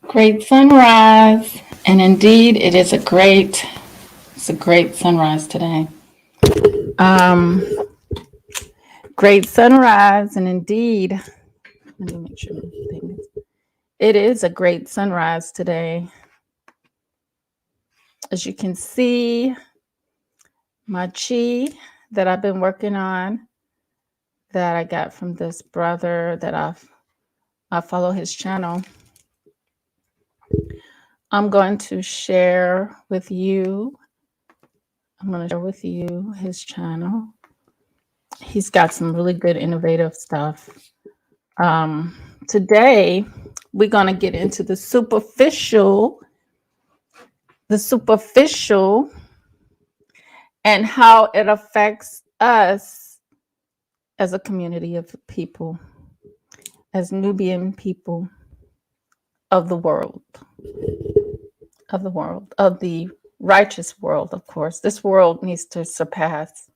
Great sunrise, and indeed, it's a great sunrise today. Um, Great sunrise, and indeed, let me make sure it is a great sunrise today. As you can see, my chi that I've been working on, that I got from this brother that I follow his channel. I'm going to share with you. I'm going to share with you his channel. He's got some really good innovative stuff. Today we're going to get into the superficial and how it affects us as a community of people, as Nubian people of the world, of the righteous world. Of course, this world needs to surpass.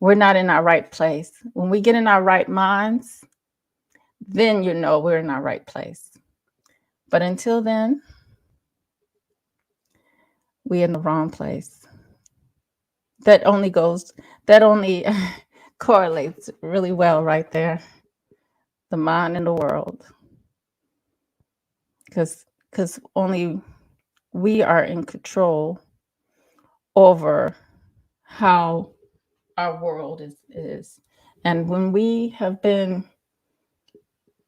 We're not in our right place. When we get in our right minds, then we're in our right place. But until then, we're in the wrong place. That only correlates really well right there. The mind and the world. Because only we are in control over how our world is. And when we have been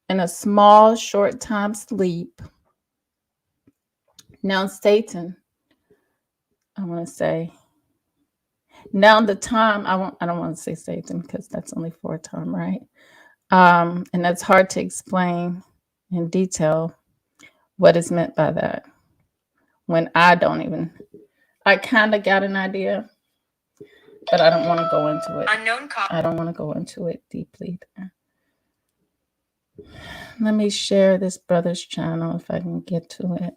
in a small, short time sleep, now Satan, I want to say, now the time, I don't want to say Satan because that's only for a time, right? And that's hard to explain in detail what is meant by that. When I kind of got an idea, but I don't want to go into it. I don't want to go into it deeply there. Let me share this brother's channel if I can get to it.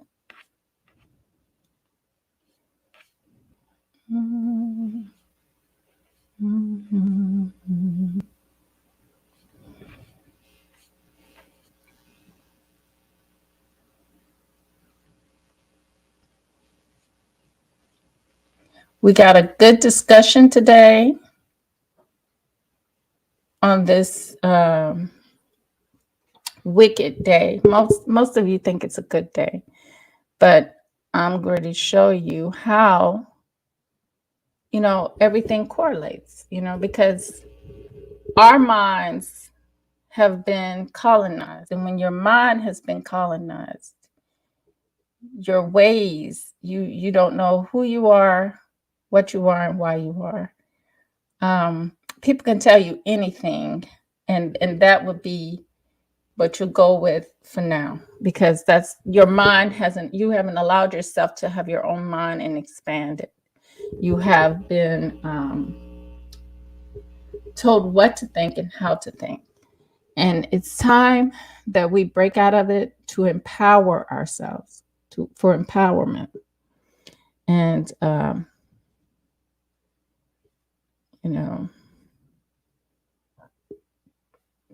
We got a good discussion today on this wicked day. Most of you think it's a good day, but I'm going to show you how everything correlates, because our minds have been colonized, and when your mind has been colonized, your ways, you don't know who you are, what you are, and why you are. People can tell you anything, and that would be what you go with for now, because that's your mind you haven't allowed yourself to have your own mind and expand it. You have been told what to think and how to think. And it's time that we break out of it to empower ourselves, for empowerment. And,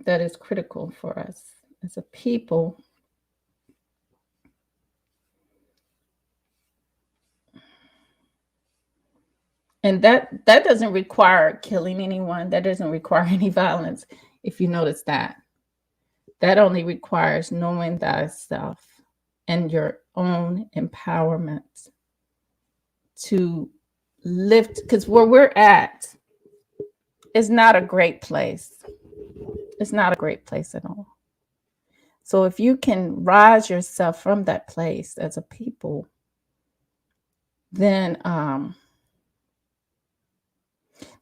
that is critical for us as a people. And that doesn't require killing anyone. That doesn't require any violence. If you notice that only requires knowing thyself and your own empowerment to lift, because where we're at is not a great place. It's not a great place at all. So if you can rise yourself from that place as a people, then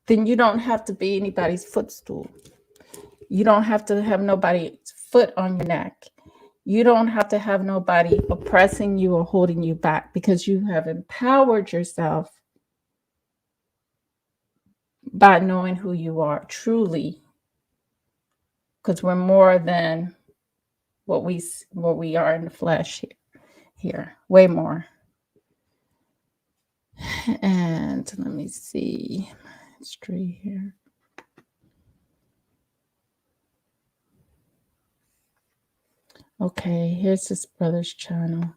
you don't have to be anybody's footstool. You don't have to have nobody's foot on your neck. You don't have to have nobody oppressing you or holding you back, because you have empowered yourself by knowing who you are truly, because we're more than what we are in the flesh here, way more. And let me see history here. Okay, here's this brother's channel.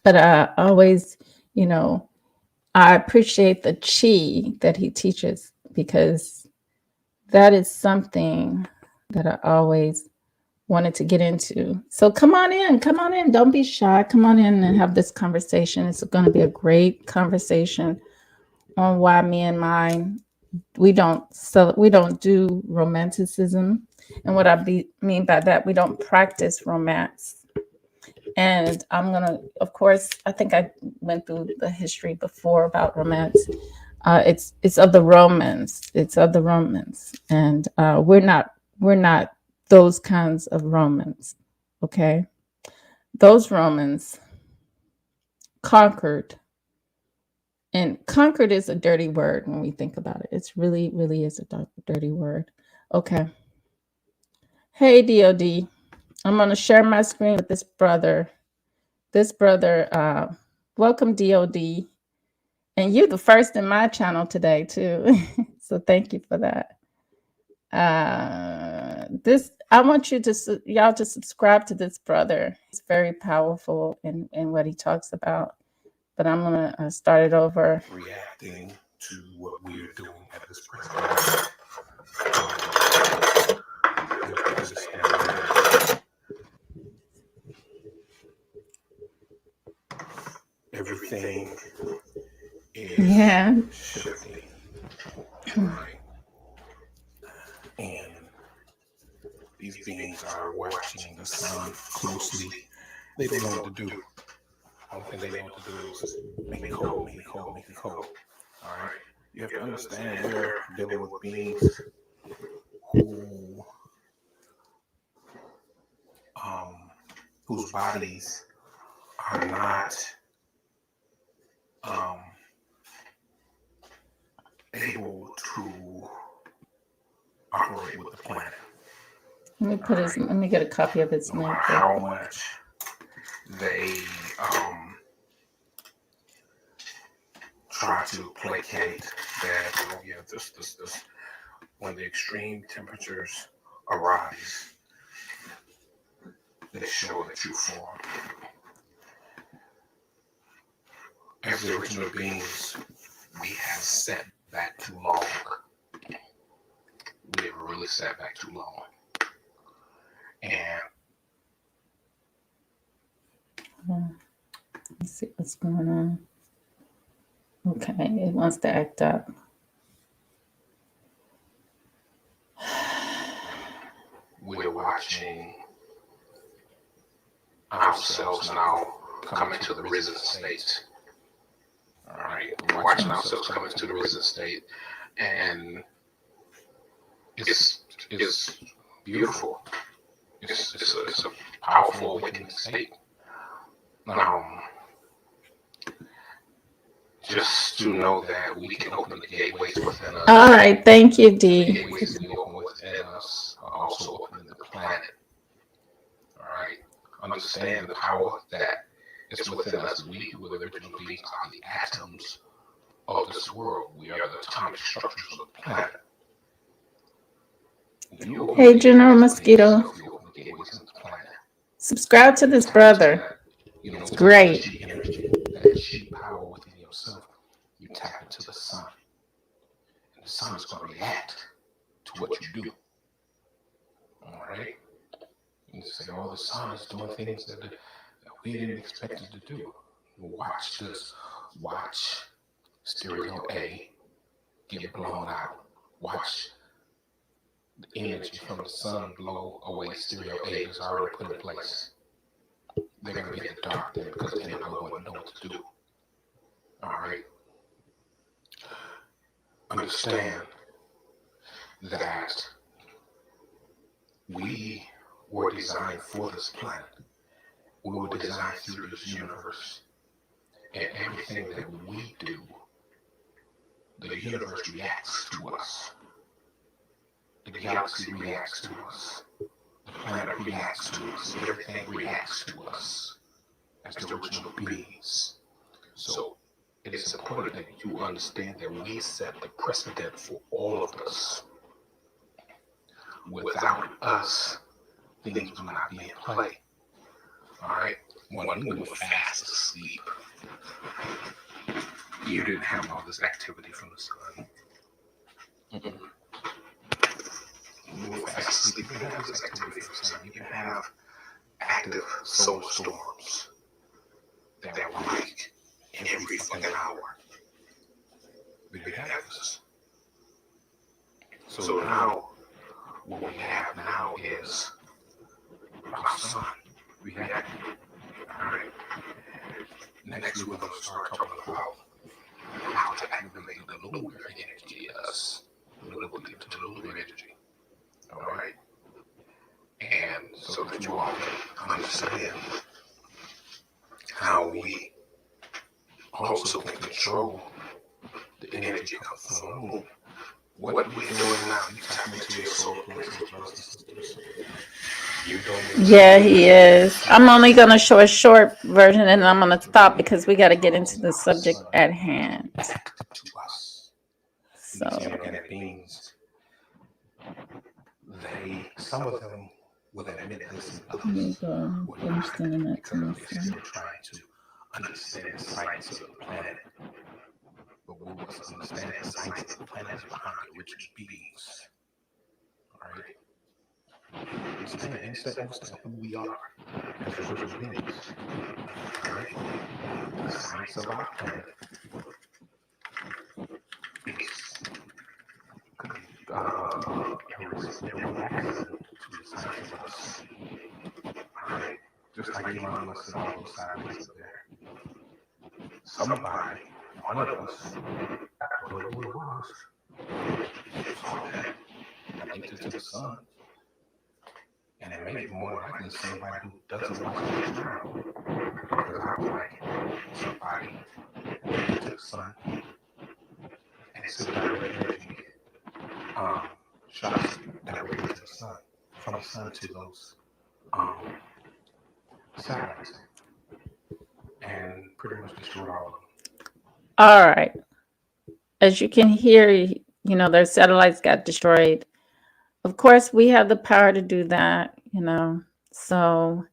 but I always, I appreciate the chi that he teaches, because that is something that I always wanted to get into. So come on in. Don't be shy. Come on in and have this conversation. It's going to be a great conversation on why me and mine, we don't do romanticism. And what mean by that, we don't practice romance. And I'm gonna, of course, I think I went through the history before about romance. It's of the Romans. It's of the Romans, and we're not those kinds of Romans. Okay, those Romans conquered, and conquered is a dirty word when we think about it. It's really, really is a dirty word. Okay. Hey, DOD. I'm gonna share my screen with this brother. Welcome, DOD. And you're the first in my channel today, too. So thank you for that. I want y'all to subscribe to this brother. He's very powerful in what he talks about. But I'm going to start it over. Reacting to what we are doing at this present moment. Everything is shifting, right? And these beings are watching the sun closely. They don't know what to do. Only thing they know what to do is make it cold, make it cold, make it cold. All right. You have to understand we're dealing with beings who, whose bodies are not able to operate with the planet. Let me get a copy of his no link. matter how much they try to placate that, this, when the extreme temperatures arise, they show the true form. As the original beings, we have sat back too long. We have really sat back too long. And let's see what's going on. Okay, it wants to act up. We're watching ourselves now come into the risen state. All right, we're watching ourselves come into the risen state, and it's beautiful. It's a powerful awakening state. Just to know that we can open the gateways within us. All right, thank you, D. The gateways we open within us are also opening the planet. All right, understand the power that is within us. We, who are the original beings, are the atoms of this world. We are the atomic structures of the planet. Hey, General Mosquito. Subscribe to this brother. It's great. That chi power within yourself, you tap into the sun. And the sun is going to react to what you do. All right? You say, oh, the sun is doing things that we didn't expect it to do. Watch this. Watch stereo A get blown out. Watch the energy from the sun blow away stereo A is already put in place. They're going to be in the dark then because they don't know what to do. All right? Understand that we were designed for this planet. We were designed through this universe. And everything that we do, the universe reacts to us. The galaxy reacts to us. The planet reacts to us. Everything reacts to us as the original beings. So it is important that you understand that we set the precedent for all of us. Without us, things will not be in play. All right. When you were fast asleep, you didn't have all this activity from the sun. When you were fast asleep, you didn't have this activity from the sun. You didn't have active solar storms that were like every fucking hour. We didn't have this. So now, what we have now is our sun. We have it. All right. Next, we're going to start talking about how to activate the lunar energy. Yes, we're going to look into the lunar energy. All right. And so that you all can understand how we also can control the energy coming from the moon. What we're doing now, you tap into your solar plexus, brothers and sisters. You're doing Yeah, he is. I'm only going to show a short version and I'm going to stop because we got to get into the subject at hand. back to us. So, These inorganic beings, some of them will admit this and others will not, because they're still trying to understand the science of the planet. But we must understand the science of the planet is behind the original beings. All right? Understand who we are as original beings. All right? The science of our planet is every accident to the science of us. All right? Just like Elon Musk and all those scientists up there. Somebody, one of us, I don't know who it was, saw that and linked it to the sun. And it made it more likely somebody who doesn't watch the news now. Because I was like, somebody linked to the sun. And it's a direct energy shots directly to the sun. From the sun to those satellites. And pretty much destroyed all of them. all right. As you can hear, their satellites got destroyed. Of course, we have the power to do that. So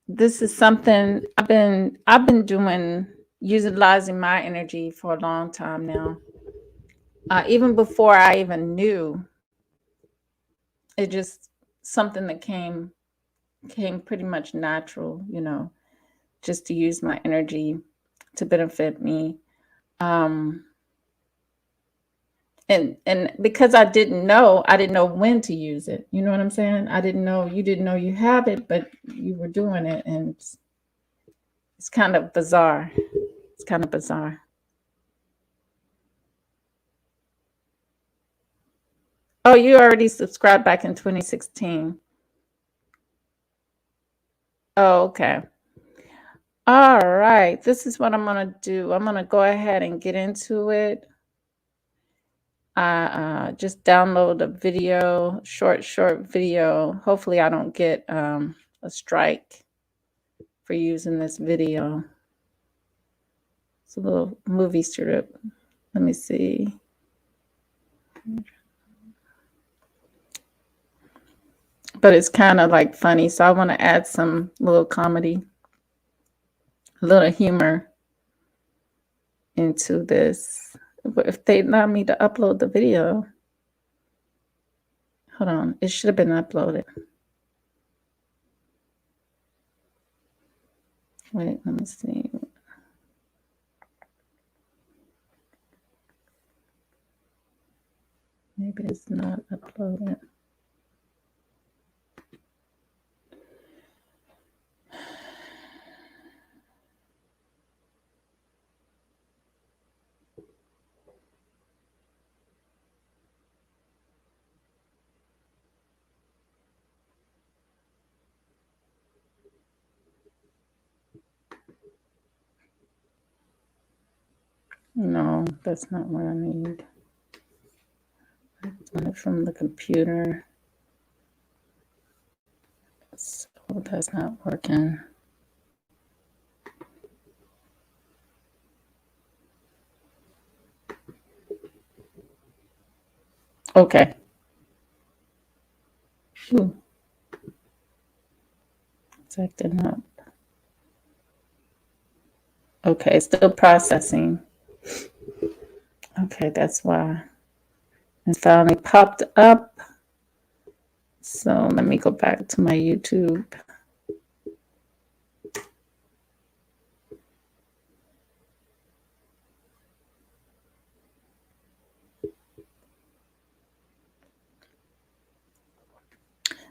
this is something I've been doing, utilizing my energy for a long time now. Even before I even knew, it just something that came pretty much natural, just to use my energy to benefit me. Um, and because I didn't know when to use it. You know what I'm saying? I didn't know, you didn't know you have it, but you were doing it, and it's kind of bizarre. It's kind of bizarre. Oh, you already subscribed back in 2016. Oh, okay. All right. This is what I'm gonna do. I'm gonna go ahead and get into it. I just download a video, short video. Hopefully I don't get a strike for using this video. It's a little movie strip. Let me see. But it's kind of like funny, so I want to add some little comedy, a little humor into this. But if they allow me to upload the video, hold on, it should have been uploaded. Wait, let me see. Maybe it's not uploaded. No, that's not what I need. I want it from the computer. So that's not working. Okay. Ooh. It's acting up. Okay, still processing. Okay, that's why it finally popped up. So let me go back to my YouTube.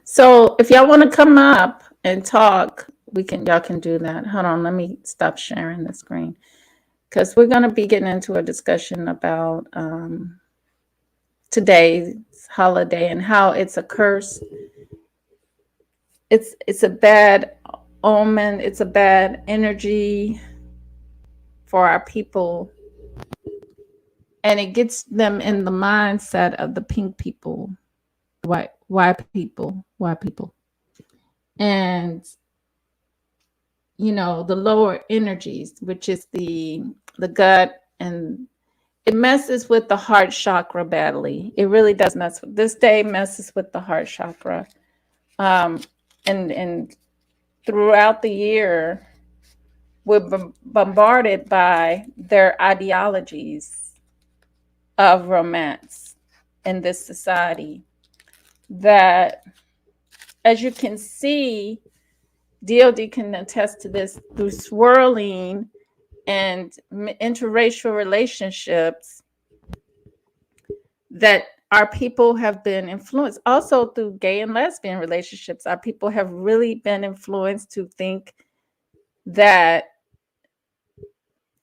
So if y'all want to come up and talk, y'all can do that. Hold on, let me stop sharing the screen because we're going to be getting into a discussion about today's holiday and how it's a curse. It's a bad omen. It's a bad energy for our people, and it gets them in the mindset of the pink people, white people, and the lower energies, which is the gut, and it messes with the heart chakra badly. It really does mess with this day, messes with the heart chakra. um and throughout the year we're bombarded by their ideologies of romance in this society that, as you can see, DOD can attest to this, through swirling and interracial relationships, that our people have been influenced. Also through gay and lesbian relationships, our people have really been influenced to think that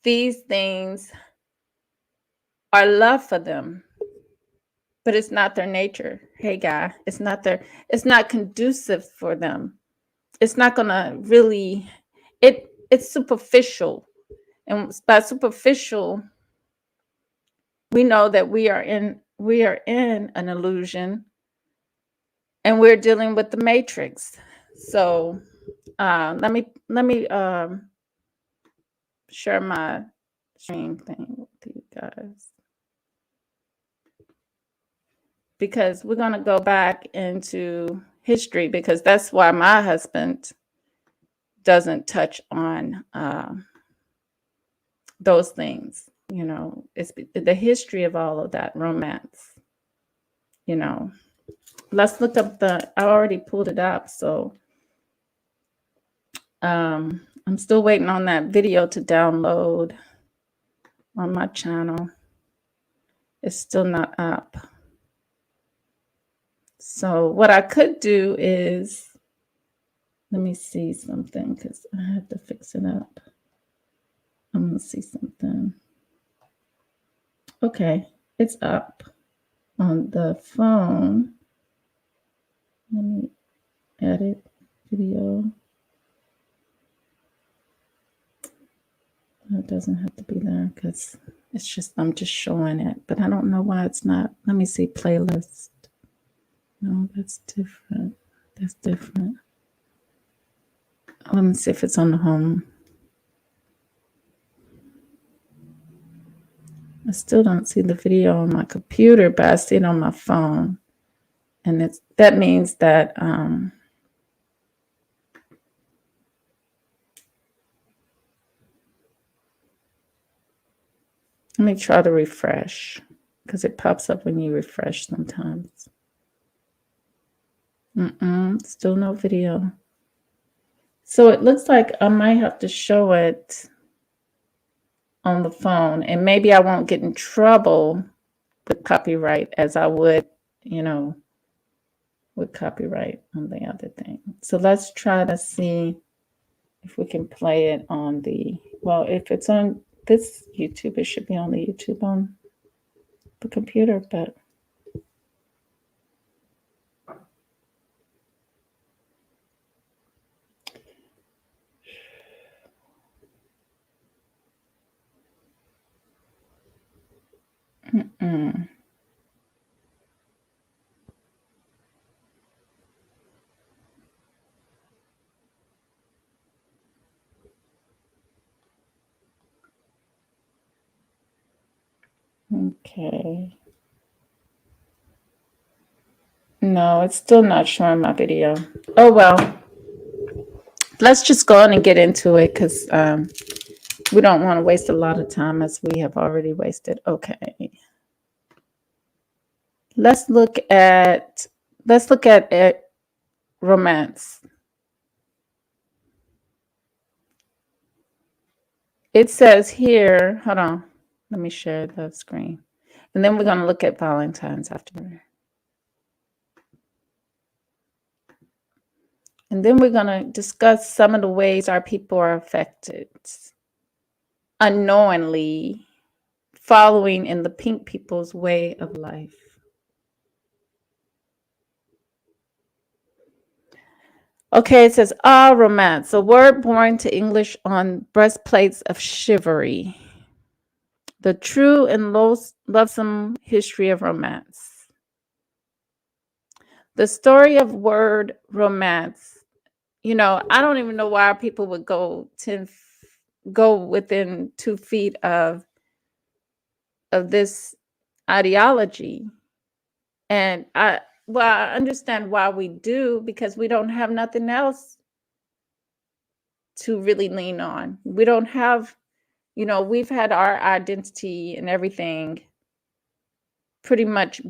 these things are love for them, but it's not their nature. Hey guy, it's not conducive for them. It's not gonna really, it's superficial. And by superficial, we know that we are in an illusion, and we're dealing with the matrix. So let me share my stream thing with you guys, because we're going to go back into history, because that's why my husband doesn't touch on those things. It's the history of all of that romance. Let's look up I already pulled it up. So I'm still waiting on that video to download on my channel. It's still not up. So what I could do is, let me see something, because I have to fix it up. I'm going to see something. Okay, it's up on the phone. Let me edit video. It doesn't have to be there because I'm just showing it, but I don't know why it's not. Let me see playlist. No, that's different. That's different. Let me see if it's on the home. I still don't see the video on my computer, but I see it on my phone. And that means that let me try to refresh, because it pops up when you refresh sometimes. Still no video. So it looks like I might have to show it on the phone, and maybe I won't get in trouble with copyright as I would, with copyright on the other thing. So let's try to see if we can play it on if it's on this YouTube, it should be on the YouTube on the computer, but okay. No, it's still not showing my video. Oh well, let's just go on and get into it, because We don't want to waste a lot of time as we have already wasted. Okay. Let's look at let's look at romance. It says here, hold on. Let me share the screen. And then we're going to look at Valentine's after. And then we're going to discuss some of the ways our people are affected unknowingly, following in the pink people's way of life. Okay, it says, romance, a word born to English on breastplates of chivalry, the true and lovesome history of romance. The story of word romance. I don't even know why people would go within 2 feet of this ideology. And I understand why we do, because we don't have nothing else to really lean on. We don't have, we've had our identity and everything pretty much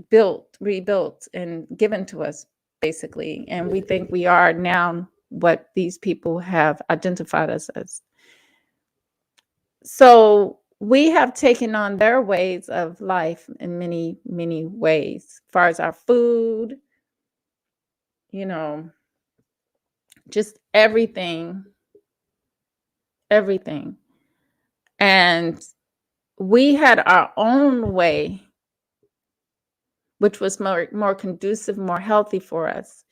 rebuilt, and given to us, basically. And we think we are now what these people have identified us as. So we have taken on their ways of life in many, many ways, as far as our food, you know, just everything, everything. And we had our own way, which was more conducive, more healthy for us.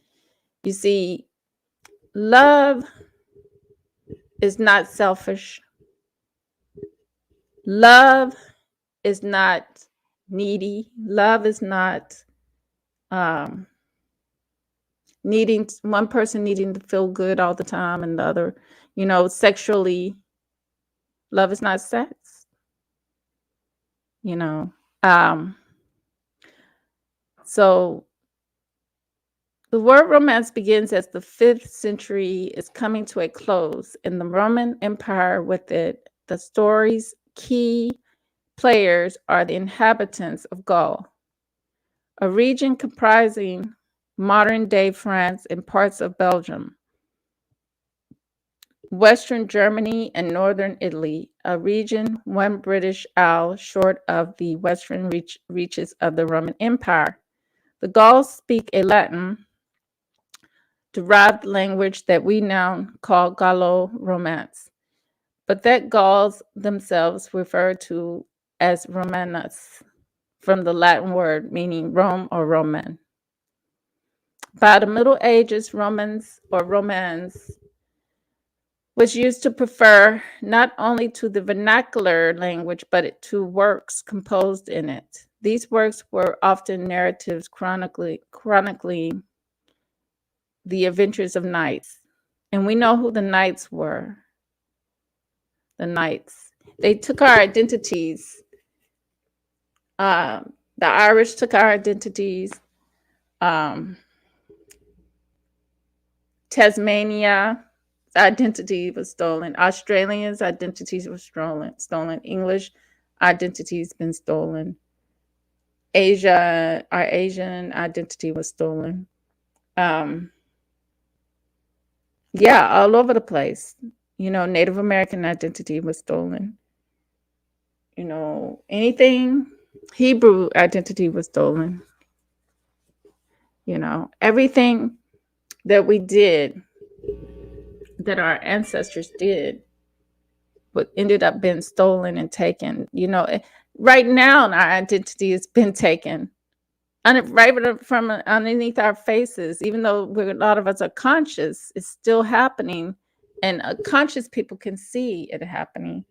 You see, love is not selfish. Love is not needy. Love is not um, needing one person needing to feel good all the time and the other, sexually. Love is not sex. You know, um, so the word romance begins as the 5th century is coming to a close, and the Roman Empire with it. The story's key players are the inhabitants of Gaul, a region comprising modern-day France and parts of Belgium, Western Germany, and northern Italy, a region 1 British Isle short of the western reaches of the Roman Empire. The Gauls speak a Latin derived language that we now call Gallo-Romance, but that Gauls themselves refer to as Romanus, from the Latin word meaning Rome or Roman. By the Middle Ages, Romans or Romans was used to prefer not only to the vernacular language, but to works composed in it. These works were often narratives chronicling the adventures of knights. And we know who the knights were. The knights. They took our identities. The Irish took our identities. Um, Tasmania identity was stolen. Australians' identities were stolen. English identities been stolen. Our Asian identity was stolen. Yeah, all over the place. Native American identity was stolen. Anything Hebrew identity was stolen. Everything that we did, that our ancestors did, but ended up being stolen and taken. Right now, our identity has been taken, right from underneath our faces. Even though a lot of us are conscious, it's still happening, and conscious people can see it happening.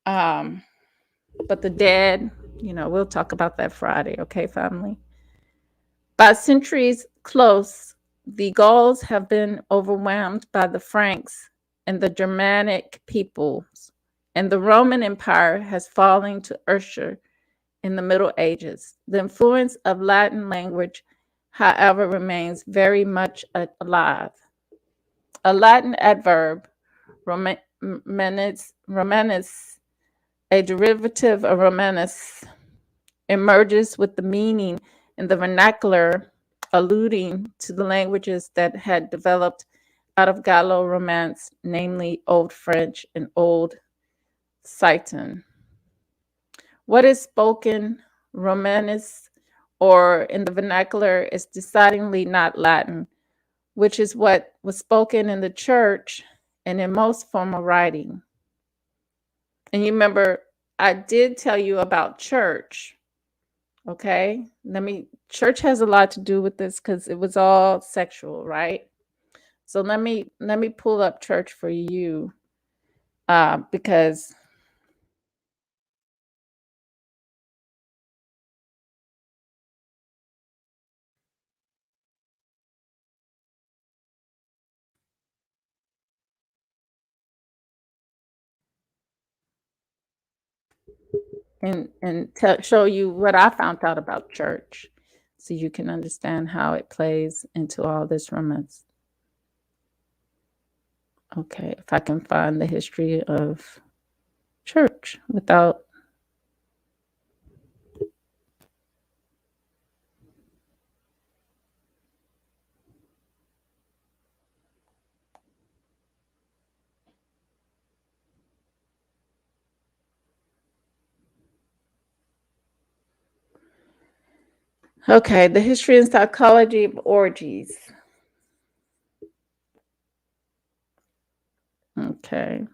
But the dead, we'll talk about that Friday, okay, family? By centuries close, the Gauls have been overwhelmed by the Franks and the Germanic peoples, and the Roman Empire has fallen to Usher in the Middle Ages. The influence of Latin language, however, remains very much alive. A Latin adverb, Romanus, a derivative of Romanus, emerges with the meaning in the vernacular, alluding to the languages that had developed out of Gallo Romance, namely Old French and Old Citan. What is spoken Romanus, or in the vernacular, is decidedly not Latin, which is what was spoken in the church and in most formal writing. And you remember, I did tell you about church. Okay, church has a lot to do with this because it was all sexual, right? So let me pull up church for you, because show you what I found out about church, so you can understand how it plays into all this romance. Okay, if I can find the history of church without. Okay, the history and psychology of orgies. Okay.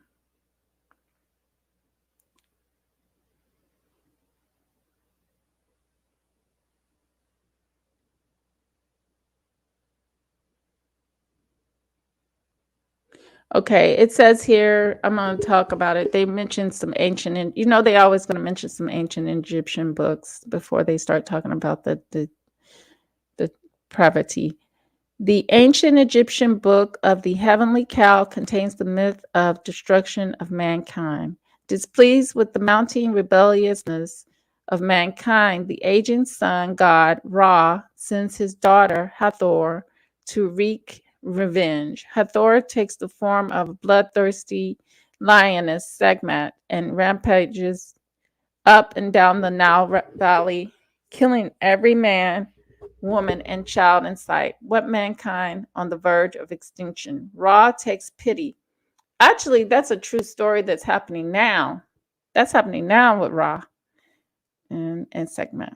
Okay, it says here, I'm going to talk about it. They mentioned some ancient, and they always going to mention some ancient Egyptian books before they start talking about the pravity. The ancient Egyptian book of the Heavenly Cow contains the myth of destruction of mankind. Displeased with the mounting rebelliousness of mankind, the aging sun god Ra sends his daughter Hathor to wreak revenge. Hathor takes the form of a bloodthirsty lioness Segmat and rampages up and down the Nile Valley, killing every man, woman, and child in sight. What mankind on the verge of extinction? Ra takes pity. Actually, that's a true story that's happening now. That's happening now with Ra and Segment.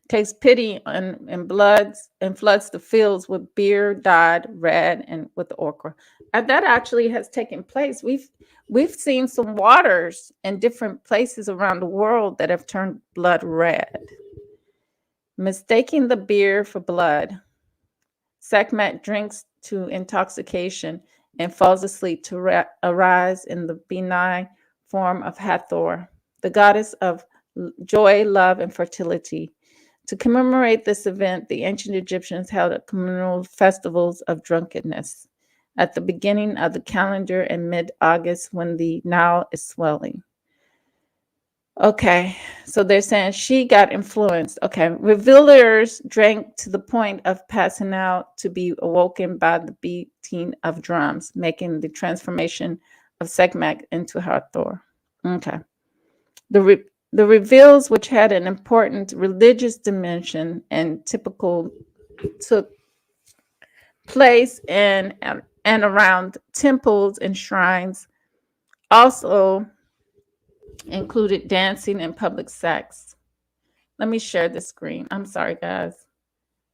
Takes pity and floods the fields with beer dyed red and with ochre. And that actually has taken place. We've seen some waters in different places around the world that have turned blood red. Mistaking the beer for blood, Sekhmet drinks to intoxication and falls asleep to arise in the benign form of Hathor, the goddess of joy, love, and fertility. To commemorate this event, the ancient Egyptians held communal festivals of drunkenness at the beginning of the calendar in mid-August when the Nile is swelling. Okay, so they're saying she got influenced. Okay, revelers drank to the point of passing out to be awoken by the beating of drums, making the transformation of Sekhmet into Hathor. Okay. The reveals, which had an important religious dimension and took place in and around temples and shrines, also included dancing and public sex. Let me share the screen. I'm sorry, guys.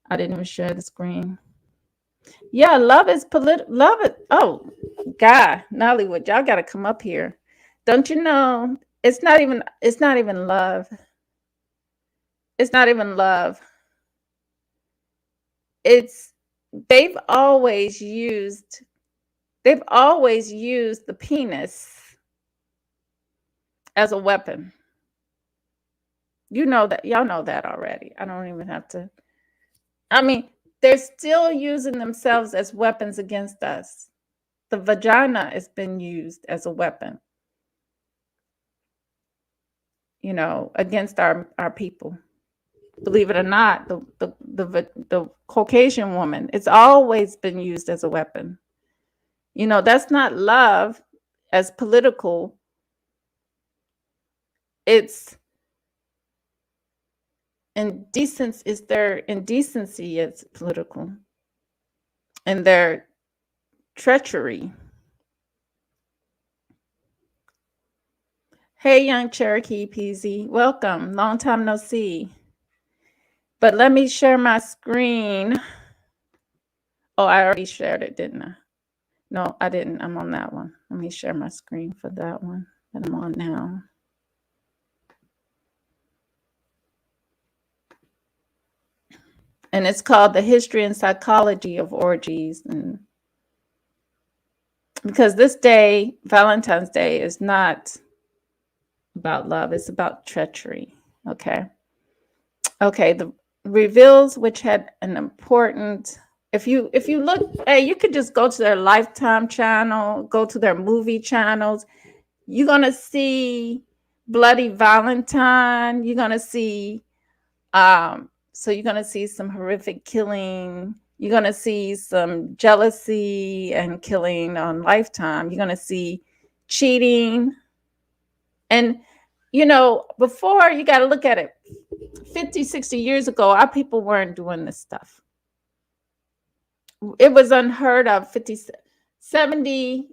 I didn't even share the screen. Yeah, love is political. Love it. Oh, God, Nollywood, y'all got to come up here. Don't you know? It's not even love. It's not even love. It's they've always used the penis as a weapon. You know that. Y'all know that already. I don't even have to. I mean, they're still using themselves as weapons against us. The vagina has been used as a weapon, against our people. Believe it or not, the Caucasian woman, it's always been used as a weapon. That's not love. as political, it's indecent. Is their indecency is political, and their treachery. Hey, young Cherokee Peasy, welcome. Long time no see. But let me share my screen. Oh, I already shared it, didn't I? No, I didn't. I'm on that one. Let me share my screen for that one that I'm on now. And it's called The History and Psychology of Orgies. And because this day, Valentine's Day, is not about love, it's about treachery. Okay. Okay, the reveals which had an important, if you look, hey, you could just go to their Lifetime channel, go to their movie channels. You're gonna see Bloody Valentine. You're gonna see so you're gonna see some horrific killing. You're gonna see some jealousy and killing on Lifetime. You're gonna see cheating. And before, you got to look at it, 50, 60 years ago, our people weren't doing this stuff. It was unheard of. 50, 70,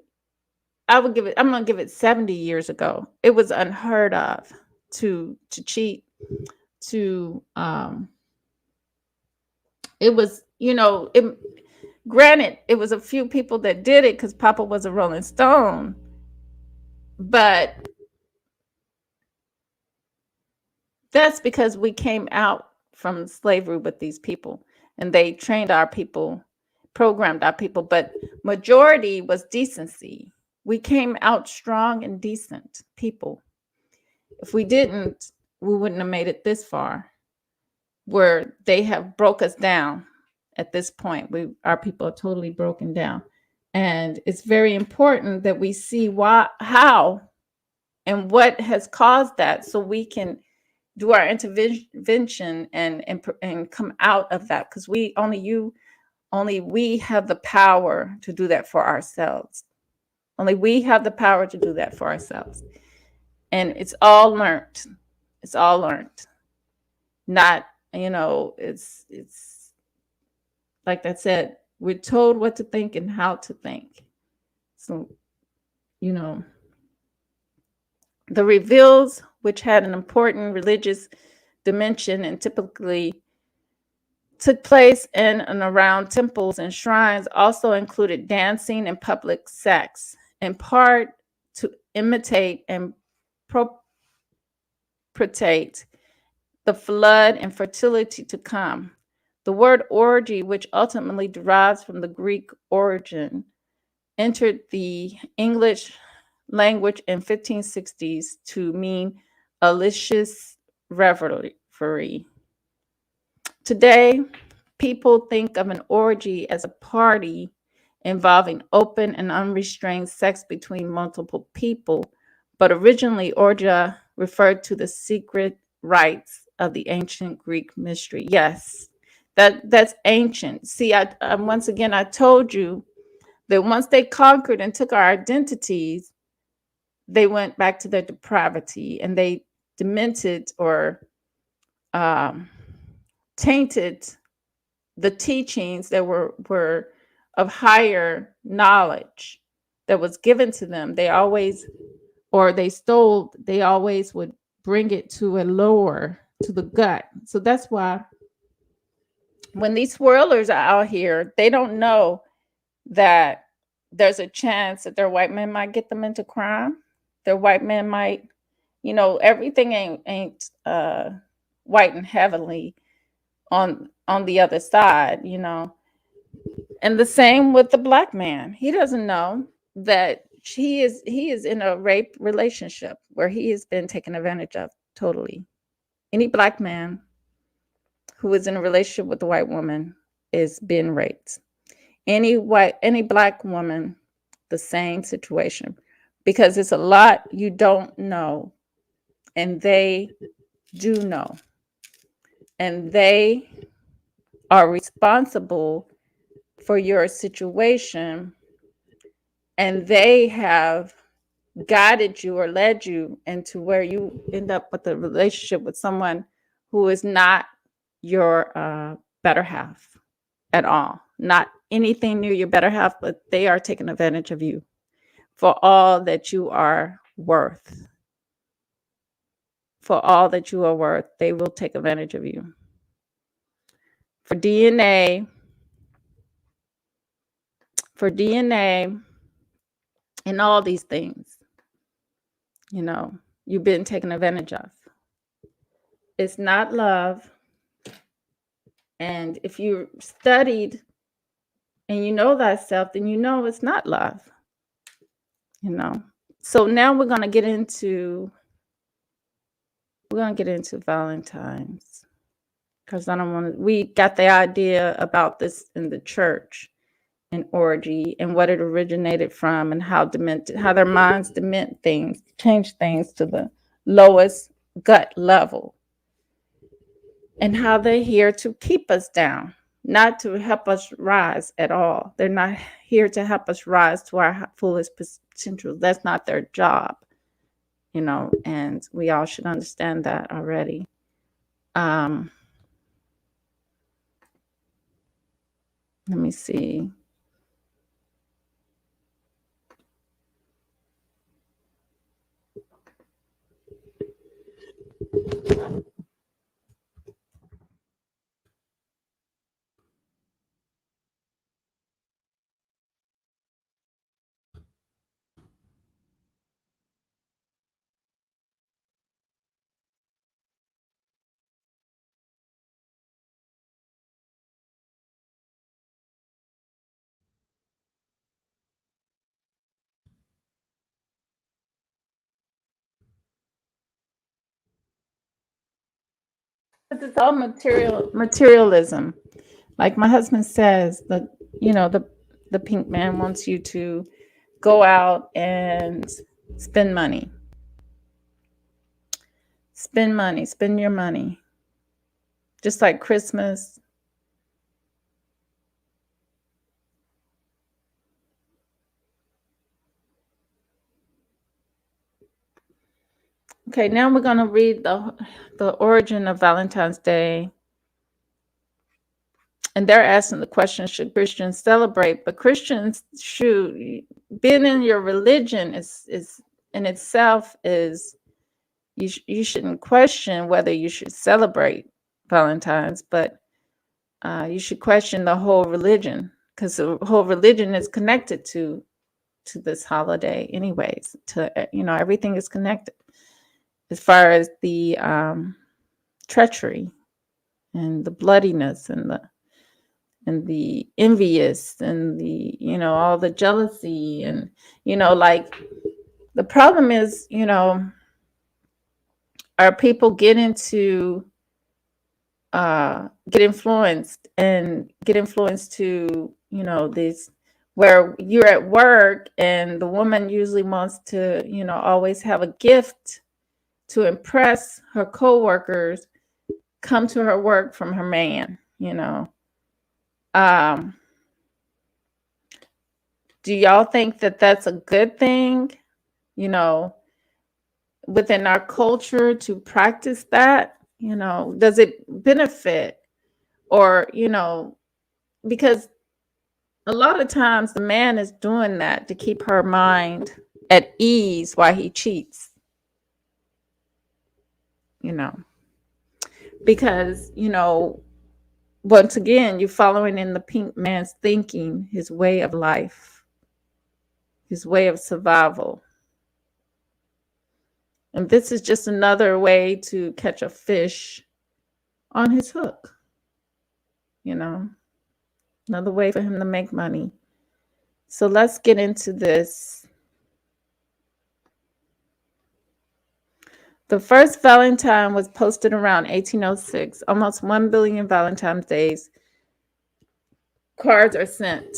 I'm going to give it 70 years ago. It was unheard of to cheat, to it was, granted, it was a few people that did it because Papa was a Rolling Stone, but that's because we came out from slavery with these people, and they trained our people, programmed our people, but majority was decency. We came out strong and decent people. If we didn't, we wouldn't have made it this far, where they have broke us down. At this point, our people are totally broken down. And it's very important that we see how and what has caused that, so we can do our intervention and come out of that, because only we have the power to do that for ourselves. Only we have the power to do that for ourselves. And it's all learned. It's all learned. Not, it's like I said, we're told what to think and how to think. So, the reveals, which had an important religious dimension and typically took place in and around temples and shrines, also included dancing and public sex, in part to imitate and propitiate the flood and fertility to come. The word orgy, which ultimately derives from the Greek origin, entered the English language in 1560s to mean a lascivious revelry. Today, people think of an orgy as a party involving open and unrestrained sex between multiple people, but originally orgia referred to the secret rites of the ancient Greek mystery. Yes, that's ancient. See, once again, I told you that once they conquered and took our identities, they went back to their depravity, and they demented or tainted the teachings that were of higher knowledge that was given to them. They always would bring it to a lower, to the gut. So that's why when these swirlers are out here, they don't know that there's a chance that their white men might get them into crime. Their white men might, everything ain't white and heavenly on the other side, And the same with the black man. He doesn't know that he is in a rape relationship where he has been taken advantage of totally. Any black man who is in a relationship with a white woman is being raped. Any black woman, the same situation, because it's a lot you don't know, and they do know, and they are responsible for your situation, and they have guided you or led you into where you end up with a relationship with someone who is not your better half at all, not anything near your better half, but they are taking advantage of you for all that you are worth. For all that you are worth, they will take advantage of you. For DNA, for DNA, and all these things, you know, you've been taken advantage of. It's not love. And if you studied and you know thyself, then you know it's not love, you know. So now we're going to get into Valentine's, because I don't want to. We got the idea about this in the church, and orgy, and what it originated from, and how their minds dement things, change things to the lowest gut level, and how they're here to keep us down, not to help us rise at all. They're not here to help us rise to our fullest potential. That's not their job, you know, and we all should understand that already. Let me see. Because it's all materialism. Like my husband says, the pink man wants you to go out and spend money. Spend your money. Just like Christmas. Okay, now we're going to read the origin of Valentine's Day. And they're asking the question, should Christians celebrate? But Christians should, being in your religion is in itself is, you shouldn't question whether you should celebrate Valentine's, but you should question the whole religion, because the whole religion is connected to this holiday anyways. Everything is connected as far as the treachery and the bloodiness and the envious and the all the jealousy, and like the problem is, our people get influenced to this, where you're at work and the woman usually wants to always have a gift to impress her coworkers, come to her work from her man. Do y'all think that that's a good thing, within our culture to practice that? Does it benefit? Or, because a lot of times the man is doing that to keep her mind at ease while he cheats, because, once again, you're following in the pink man's thinking, his way of life, his way of survival. And this is just another way to catch a fish on his hook, another way for him to make money. So let's get into this. The first Valentine was posted around 1806. Almost 1 billion Valentine's Days cards are sent.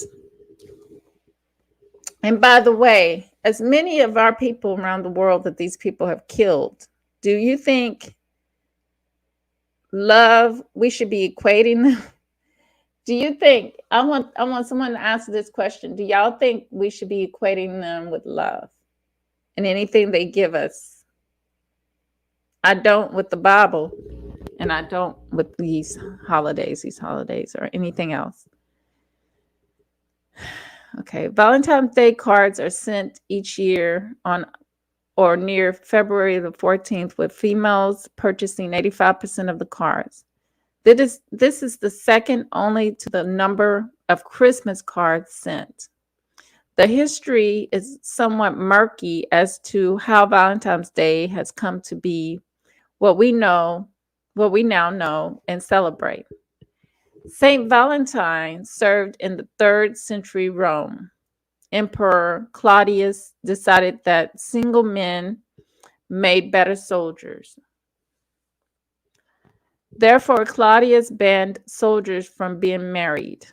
And by the way, as many of our people around the world that these people have killed, do you think love, we should be equating them? Do you think, I want someone to answer this question. Do y'all think we should be equating them with love and anything they give us. I don't with the Bible, and I don't with these holidays, or anything else. Okay, Valentine's Day cards are sent each year on or near February the 14th, with females purchasing 85% of the cards. This is the second only to the number of Christmas cards sent. The history is somewhat murky as to how Valentine's Day has come to be what we know, what we now know and celebrate. Saint Valentine served in the 3rd century Rome. Emperor Claudius decided that single men made better soldiers. Therefore, Claudius banned soldiers from being married.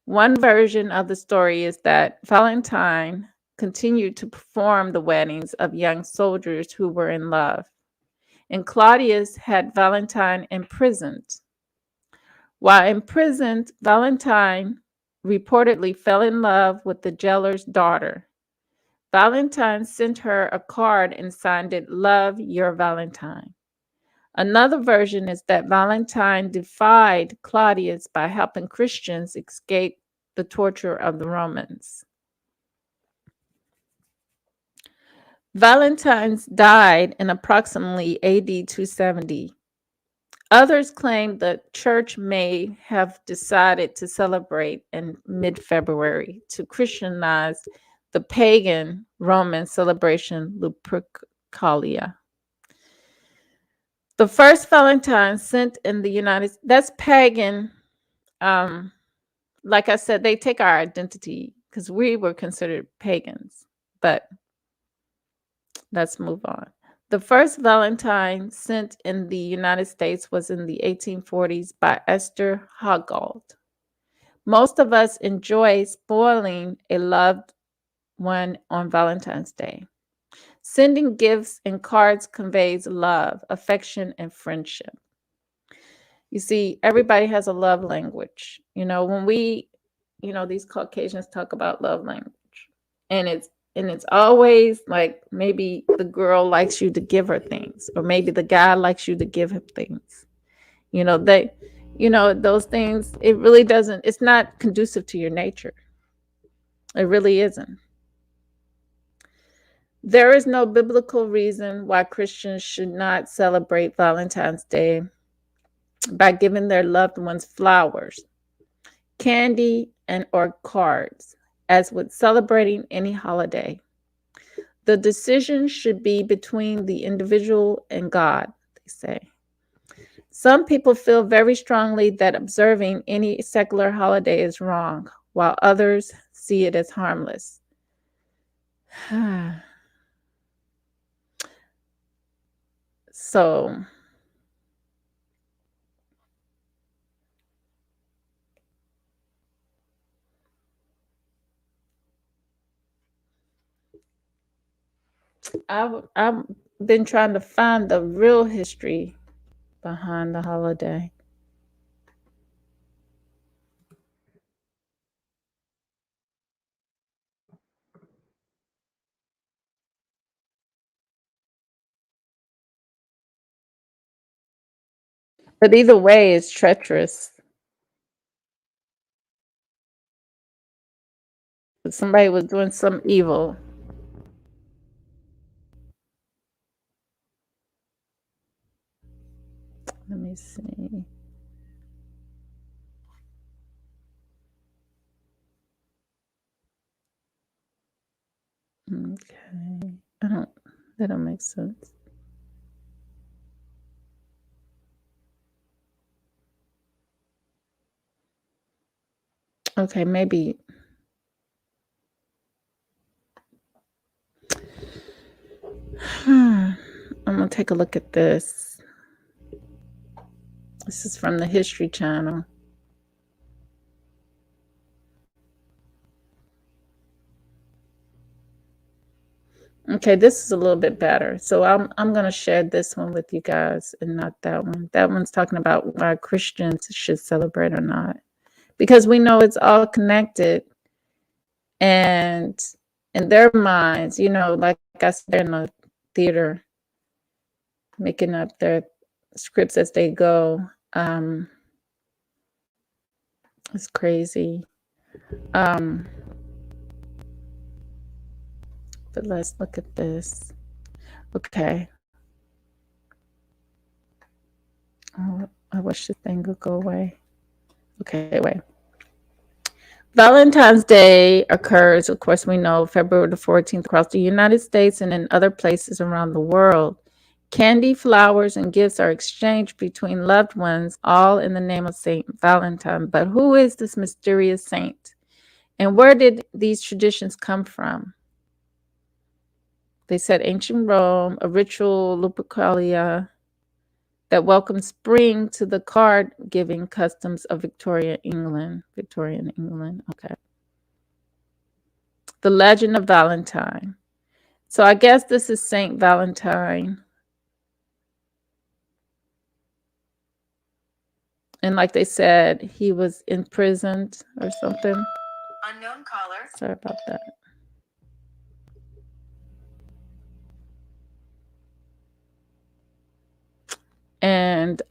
One version of the story is that Valentine continued to perform the weddings of young soldiers who were in love, and Claudius had Valentine imprisoned. While imprisoned, Valentine reportedly fell in love with the jailer's daughter. Valentine sent her a card and signed it, "Love, your Valentine." Another version is that Valentine defied Claudius by helping Christians escape the torture of the Romans. Valentine died in approximately AD 270. Others claim the church may have decided to celebrate in mid February to Christianize the pagan Roman celebration Lupercalia. The first Valentine sent in the United States, that's pagan. Um, like I said, they take our identity because we were considered pagans. But let's move on. The first Valentine sent in the United States was in the 1840s by Esther Hogarth. Most of us enjoy spoiling a loved one on Valentine's Day. Sending gifts and cards conveys love, affection, and friendship. You see, everybody has a love language. When these Caucasians talk about love language, and it's always like maybe the girl likes you to give her things, or maybe the guy likes you to give him things. Those things, it really doesn't, it's not conducive to your nature. It really isn't. There is no biblical reason why Christians should not celebrate Valentine's Day by giving their loved ones flowers, candy, and or cards, as with celebrating any holiday. The decision should be between the individual and God, they say. Some people feel very strongly that observing any secular holiday is wrong, while others see it as harmless. So, I've been trying to find the real history behind the holiday. But either way, it's treacherous. If somebody was doing some evil. Let me see. Okay. That don't make sense. Okay, maybe. I'm going to take a look at this. This is from the History Channel. Okay, this is a little bit better. So I'm going to share this one with you guys and not that one. That one's talking about why Christians should celebrate or not. Because we know it's all connected, and in their minds, like I said, they're in the theater making up their scripts as they go. It's crazy. Um, but let's look at this. Okay. Oh, I wish this thing would go away. Okay, wait. Valentine's Day occurs, of course, we know, February the 14th across the United States and in other places around the world. Candy, flowers, and gifts are exchanged between loved ones, all in the name of Saint Valentine. But who is this mysterious saint? And where did these traditions come from? They said ancient Rome, a ritual Lupercalia that welcomed spring to the card giving customs of Victorian England. Victorian England, okay. The legend of Valentine. So I guess this is Saint Valentine. And like they said, he was imprisoned or something. Unknown caller. Sorry about that. And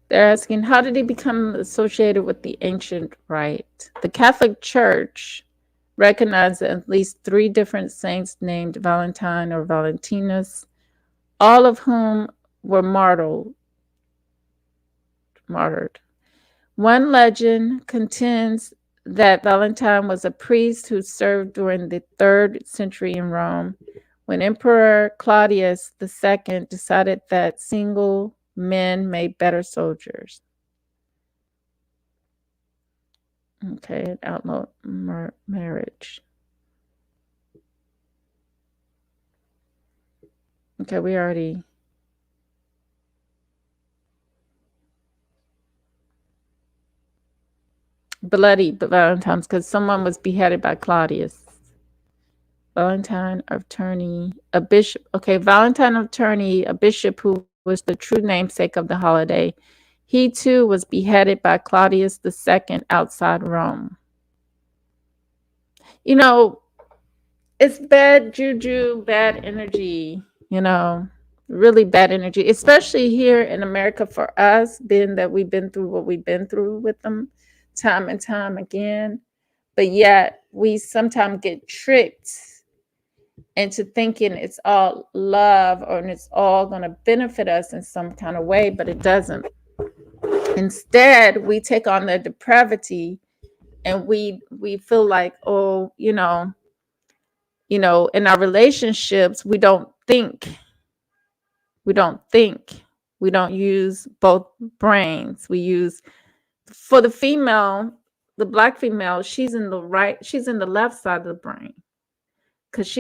they're asking, how did he become associated with the ancient rite? The Catholic Church recognized at least 3 different saints named Valentine or Valentinus, all of whom were martyred. One legend contends that Valentine was a priest who served during the 3rd century in Rome when Emperor Claudius II decided that single men made better soldiers. Okay, outlawed marriage. Okay, we already. Bloody Valentine's because someone was beheaded by Claudius. Valentine of Tournai, a bishop. Okay, Valentine of Tournai, a bishop who was the true namesake of the holiday. He too was beheaded by Claudius II outside Rome. You know, it's bad juju, bad energy, really bad energy, especially here in America for us, being that we've been through what we've been through with them time and time again. But yet we sometimes get tricked into thinking it's all love or it's all going to benefit us in some kind of way, but it doesn't. Instead, we take on the depravity and we feel like, oh, in our relationships, we don't think. We don't think. We don't use both brains. We use, for the female, the Black female, she's in the left side of the brain. Because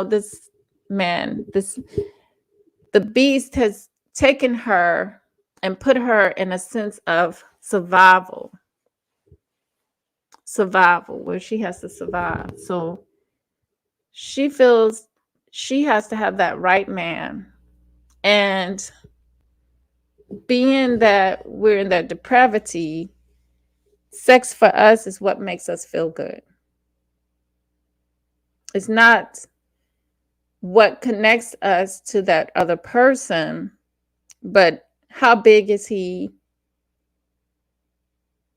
this man, the beast has taken her and put her in a sense of survival, where she has to survive. So she feels she has to have that right man. And being that we're in that depravity, sex for us is what makes us feel good. It's not what connects us to that other person, but how big is he,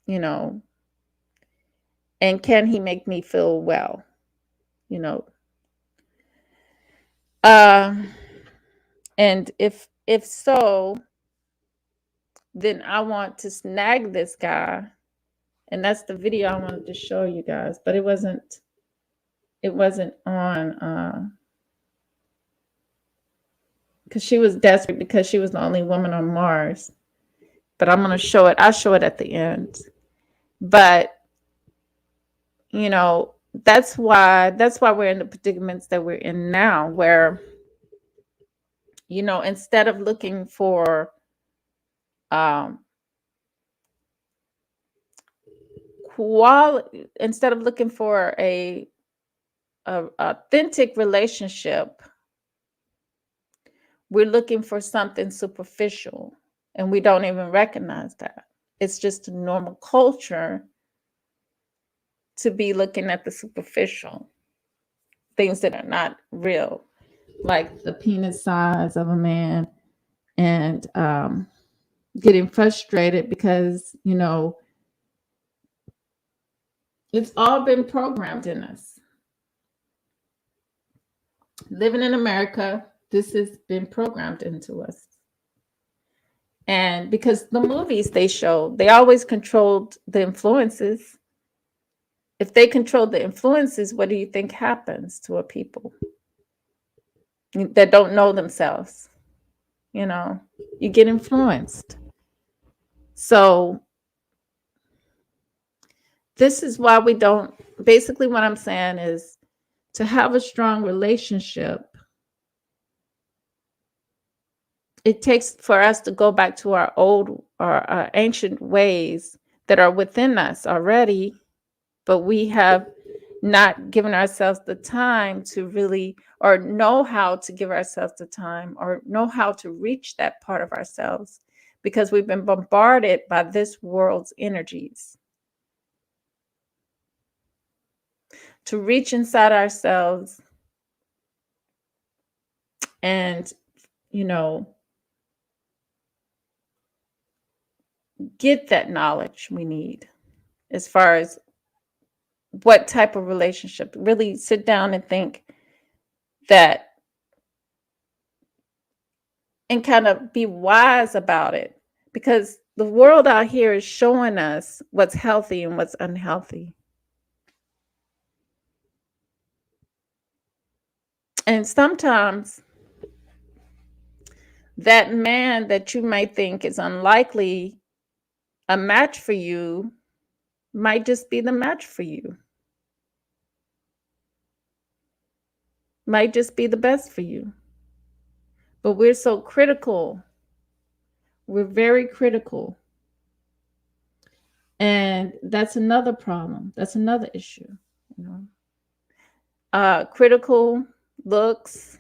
and can he make me feel well, you know? And if so, then I want to snag this guy, and that's the video I wanted to show you guys, but it wasn't on because she was desperate because she was the only woman on Mars. But I'm going to show it. I'll show it at the end. But that's why we're in the predicaments that we're in now, where instead of looking for instead of looking for a authentic relationship, we're looking for something superficial, and we don't even recognize that. it's just a normal culture to be looking at the superficial things that are not real, like the penis size of a man, and getting frustrated because, it's all been programmed in us. Living in America, this has been programmed into us. And because the movies they show, they always controlled the influences. If they control the influences, what do you think happens to a people that don't know themselves? You get influenced. So this is why we don't, basically what I'm saying is, to have a strong relationship, it takes for us to go back to our ancient ways that are within us already, but we have not given ourselves the time to really, or know how to give ourselves the time, or know how to reach that part of ourselves, because we've been bombarded by this world's energies. To reach inside ourselves and, get that knowledge we need as far as what type of relationship, really sit down and think that, and kind of be wise about it, because the world out here is showing us what's healthy and what's unhealthy. And sometimes that man that you might think is unlikely a match for you might just be the match for you, might just be the best for you. But we're so critical. We're very critical. And that's another problem. That's another issue, you critical looks.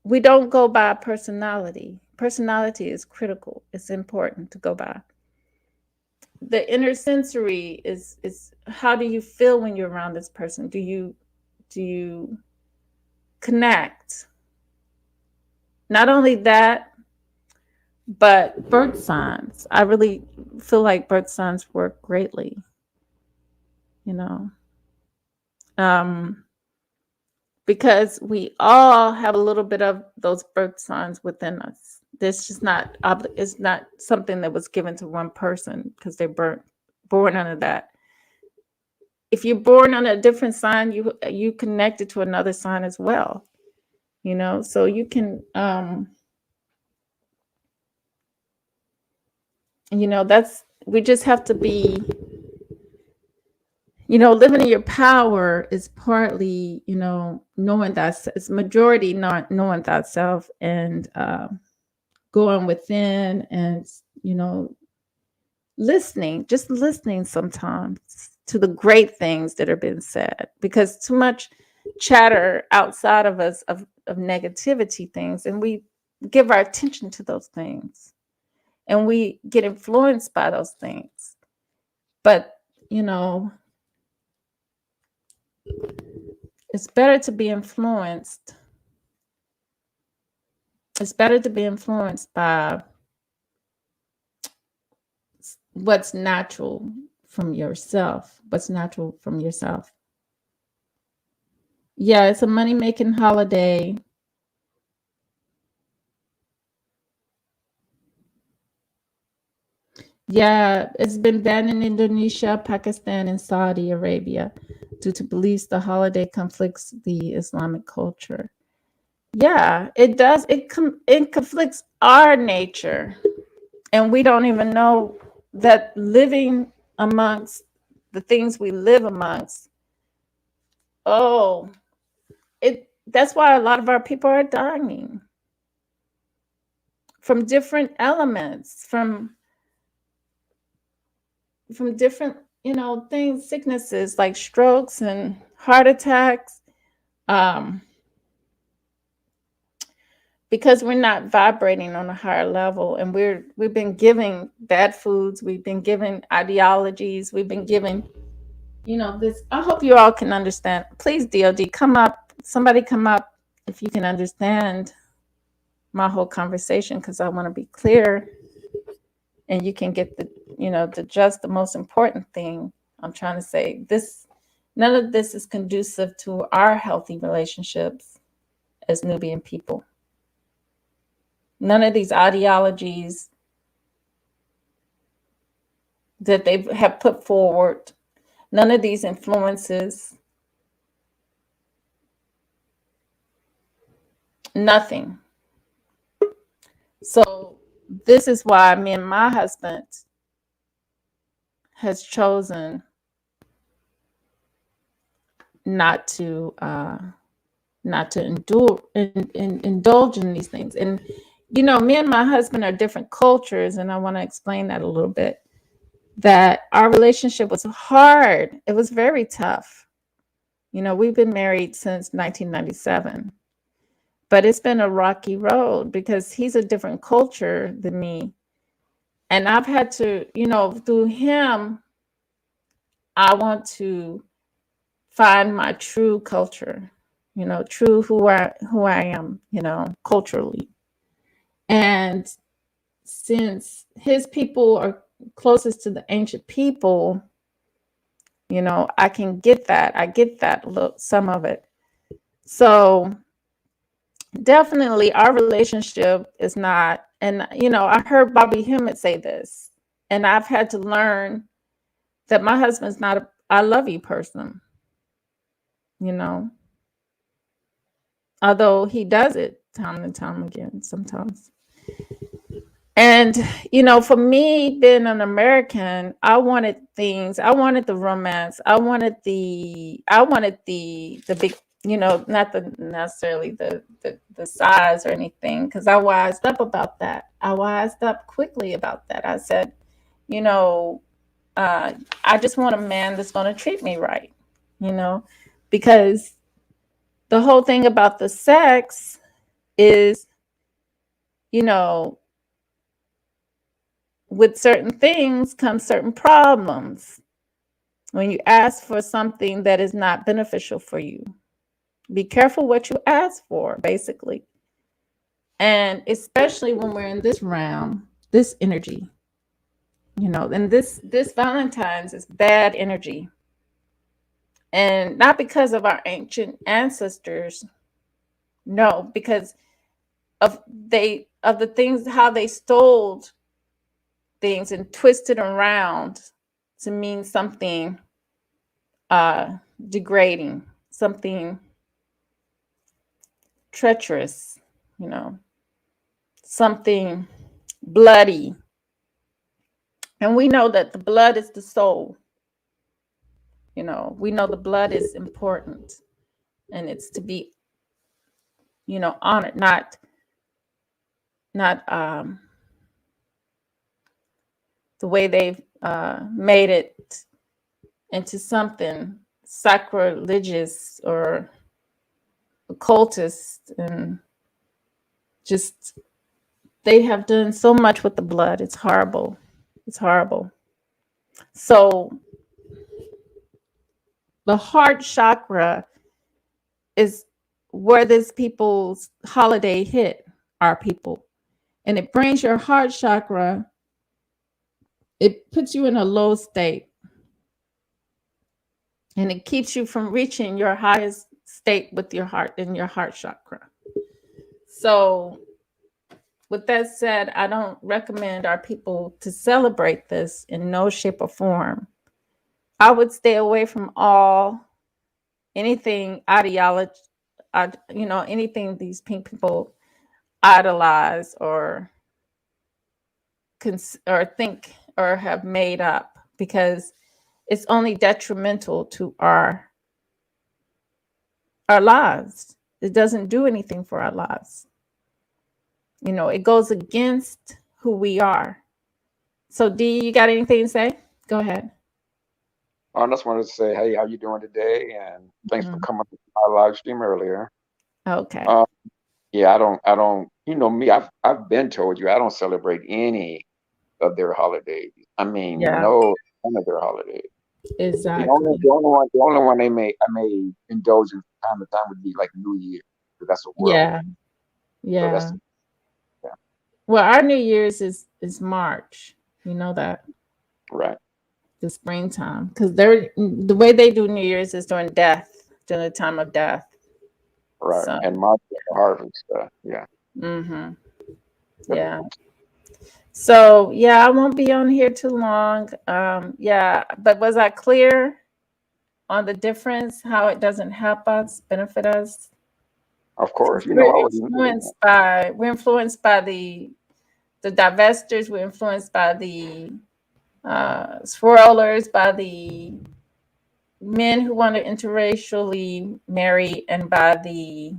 We don't go by personality. Personality is critical. It's important to go by. The inner sensory is how do you feel when you're around this person? Do you connect? Not only that, but birth signs. I really feel like birth signs work greatly. You know, um, because we all have a little bit of those birth signs within us. This just not it's not something that was given to one person because they're born under that. If you're born on a different sign, you connected to another sign as well. So you can that's, we just have to be, living in your power is partly, knowing that it's majority not knowing thyself, and going within, and listening, just listening sometimes to the great things that are being said, because too much chatter outside of us of negativity things, and we give our attention to those things, and we get influenced by those things. But it's better to be influenced. It's better to be influenced by what's natural from yourself. What's natural from yourself. Yeah, it's a money-making holiday. Yeah, it's been banned in Indonesia, Pakistan, and Saudi Arabia due to beliefs the holiday conflicts the Islamic culture. Yeah, it does. It conflicts our nature, and we don't even know that living amongst the things we live amongst. Oh, that's why a lot of our people are dying from different elements, from different, things, sicknesses like strokes and heart attacks, um, because we're not vibrating on a higher level, and we've been giving bad foods, we've been given ideologies, we've been given, this. I hope you all can understand. Please, DOD, come up. Somebody come up if you can understand my whole conversation, because I want to be clear, and you can get just the most important thing I'm trying to say. None of this is conducive to our healthy relationships as Nubian people. None of these ideologies that they have put forward, none of these influences, nothing. So this is why me and my husband has chosen not to indulge in these things. And me and my husband are different cultures, and I want to explain that a little bit. That our relationship was hard. It was very tough. We've been married since 1997, but it's been a rocky road because he's a different culture than me. And I've had to, through him, I want to find my true culture, true who I am, culturally. And since his people are closest to the ancient people, I can get that. I get that look, some of it. So definitely our relationship is not, and I heard Bobby Hemmett say this, and I've had to learn that my husband's not a I love you person, although he does it time and time again sometimes. And for me being an American, I wanted things. I wanted the romance. I wanted the big, not the necessarily the size or anything, because I wised up about that. I wised up quickly about that. I said, you know, I just want a man that's going to treat me right, because the whole thing about the sex is, you know, with certain things come certain problems. When you ask for something that is not beneficial for you, be careful what you ask for, basically. And especially when we're in this realm, this energy, and this Valentine's is bad energy. And not because of our ancient ancestors, no, because of the things, how they stole things and twisted around to mean something degrading, something treacherous, something bloody. And we know that the blood is the soul. We know the blood is important, and it's to be, honored, not the way they've made it into something sacrilegious or occultist, and just they have done so much with the blood. It's horrible. It's horrible. So the heart chakra is where this people's holiday hit our people, and it brings your heart chakra. It puts you in a low state, and it keeps you from reaching your highest state with your heart in your heart chakra. So with that said, I don't recommend our people to celebrate this in no shape or form. I would stay away from anything ideology, anything these pink people idolize or think or have made up, because it's only detrimental to our lives. It doesn't do anything for our lives. It goes against who we are. So, D, you got anything to say? Go ahead. I just wanted to say, hey, how you doing today? And thanks for Mm. coming to my live stream earlier. Okay. Uh, Yeah, I don't. You know me. I've been told you I don't celebrate any of their holidays. I mean, Yeah, no, none of their holidays. The only exactly. the only one the only one I may indulge in from time to time would be like New Year, because that's a world. Yeah, So that's yeah. yeah, Well, our New Year's is March. You know that, right, the springtime, because they're the way they do New Year's is during death, during the time of death. right. So, And March is the harvest. Yeah. hmm, Yep. yeah. So yeah, I won't be on here too long. Yeah, but was I clear on the difference? How it doesn't help us, benefit us? Of course, We're I already knew that. influenced by the divestors. We're influenced by the swirlers, by the men who want to interracially marry, and by the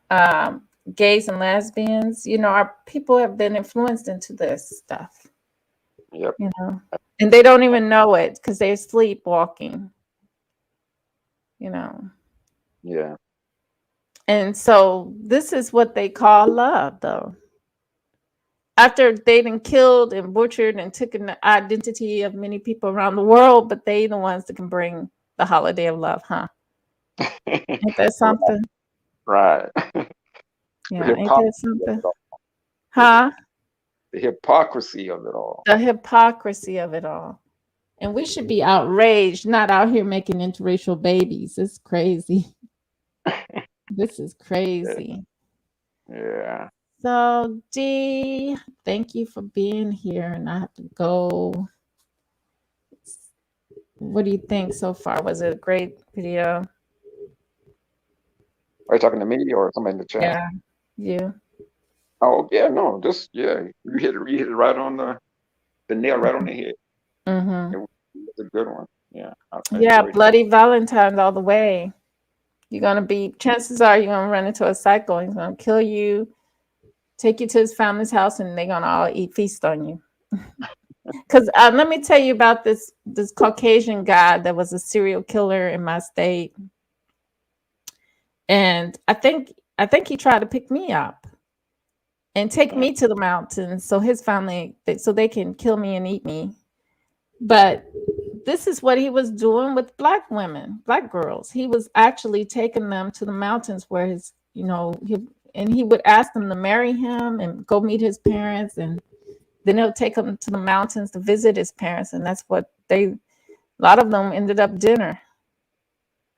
um, gays and lesbians. Our people have been influenced into this stuff. Yep. And they don't even know it because they're sleepwalking. You know, Yeah. and so this is what they call love, though. After they done killed and butchered and taken the identity of many people around the world, but they the ones that can bring the holiday of love, huh? Ain't that something? Right. The Yeah, ain't that hypocrisy of something? it all. Huh? The hypocrisy of it all. The hypocrisy of it all. And we should be outraged, not out here making interracial babies. It's crazy. This is Yeah. crazy. Yeah. So, Dee, thank you for being here. And I have to go. What do you think so far? Was it a great video? Are you talking to me or somebody in the chat? Yeah, you. Oh yeah, no, just yeah, you hit it right on the nail right on the head. Mm-hmm. It was a good one. Yeah, I Yeah, enjoyed it. bloody Valentine's all the way. Chances are you're gonna run into a cycle. He's gonna kill you, take you to his family's house, and they're gonna all eat feast on you. Because let me tell you about this Caucasian guy that was a serial killer in my state, and I think he tried to pick me up and take Mm, me to the mountains so his family so they can kill me and eat me. But this is what he was doing with black women, black girls. He was actually taking them to the mountains where he would ask them to marry him and go meet his parents, and then he'll take them to the mountains to visit his parents, and that's what a lot of them ended up dinner.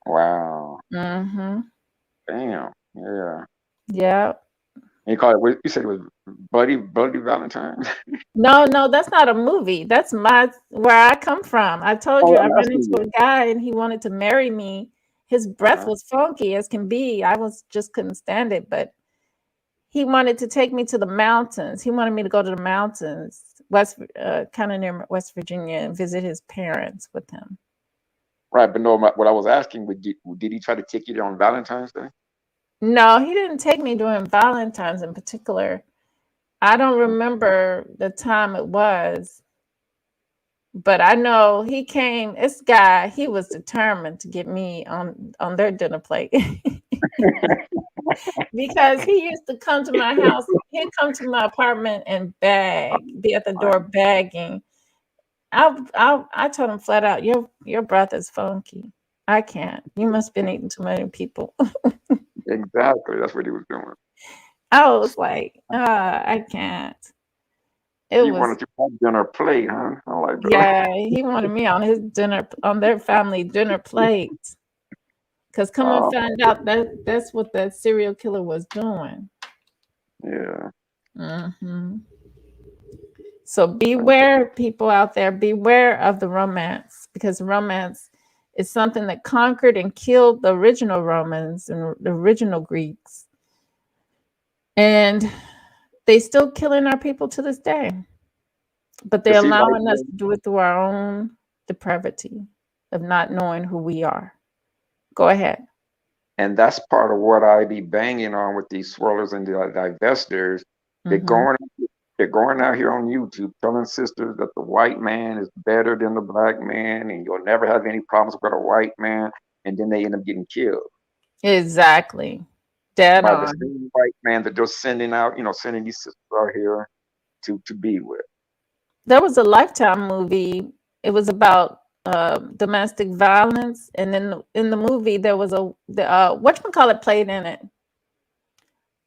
wow. Mm-hmm. Damn. Yeah. Yeah. And you call it? You said it was Bloody Valentine. No, no, that's not a movie. That's where I come from. I told you Oh, I I'm ran asking into you. a guy and he wanted to marry me. His breath Uh-huh. was funky as can be. I was just couldn't stand it, but he wanted to take me to the mountains. He wanted me to go to the mountains, kind of near West Virginia, and visit his parents with him. Right, but no, what I was asking, did he try to take you there on Valentine's Day? No, he didn't take me during Valentine's in particular. I don't Mm, remember the time it was, but I know he came. This guy, he was determined to get me on their dinner plate because he used to come to my house. He'd come to my apartment and be at the door fine. begging. I told him flat out, your breath is funky. I can't. You must have been eating too many people. Exactly. That's what he was doing. I was like, I can't. It He was wanted you on dinner plate, huh? I like that. Yeah, he wanted me on his dinner on their family dinner plate. Cause come and Oh, find out that's what that serial killer was doing. yeah. Hmm. So beware, people out there, beware of the romance, because romance is something that conquered and killed the original Romans and the original Greeks. And they still killing our people to this day. But But they're see, right allowing us there, to do it through our own depravity of not knowing who we are. Go ahead. and that's part of what I be banging on with these swirlers and the divestors. They're Hmm. going, they're going out here on YouTube telling sisters that the white man is better than the black man, and you'll never have any problems with a white man, and then they end up getting killed. Exactly. Dead by the on. same white man that they're sending out, sending these sisters out here to be with. There was a Lifetime movie. It was about domestic violence, and then in the movie there was whatchamacallit played in it.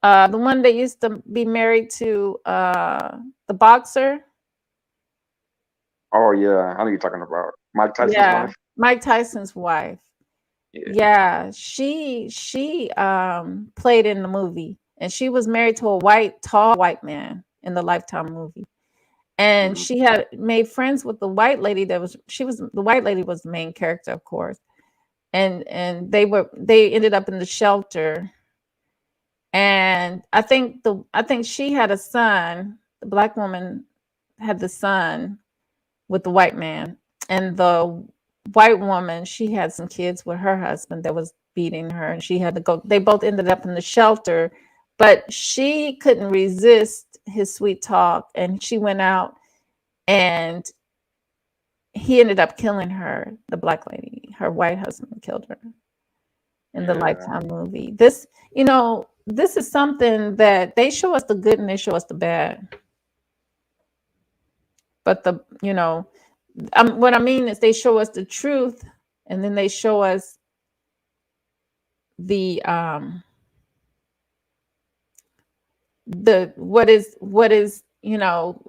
The one that used to be married to the boxer. Oh yeah, I know you're talking about Mike Tyson's Yeah, wife. Mike Tyson's wife. Yeah, Yeah, she played in the movie, and she was married to a tall white man in the Lifetime movie. And hmm she had made friends with the white lady the white lady was the main character, of course. And they ended up in the shelter. And I think she had a son. The black woman had the son with the white man, and the white woman, she had some kids with her husband that was beating her, and she had to go. They both ended up in the shelter, but she couldn't resist his sweet talk, and she went out, and he ended up killing her. The black lady, her white husband, killed her in the yeah, Lifetime movie. This is something that they show us the good and they show us the bad. But what I mean is they show us the truth, and then they show us the what is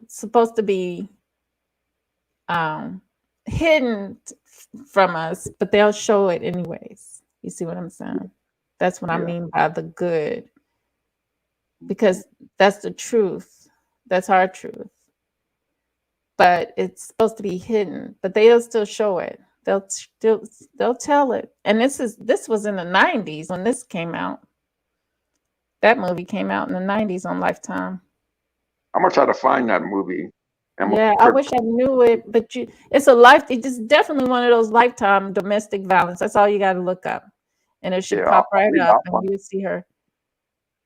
supposed to be um hidden from us, but they'll show it anyways. You see what I'm saying? That's what I yeah. mean by the good, because that's the truth. That's our truth. But it's supposed to be hidden, but they'll still show it. They'll tell it. And this was in the 90s when this came out. That movie came out in the 90s on Lifetime. I'm gonna try to find that movie. I'm gonna Yeah, I put. wish I knew it, but it's definitely one of those Lifetime domestic violence. That's all you got to look up, and it should Yeah, pop right up, I'll and find you would see her. it.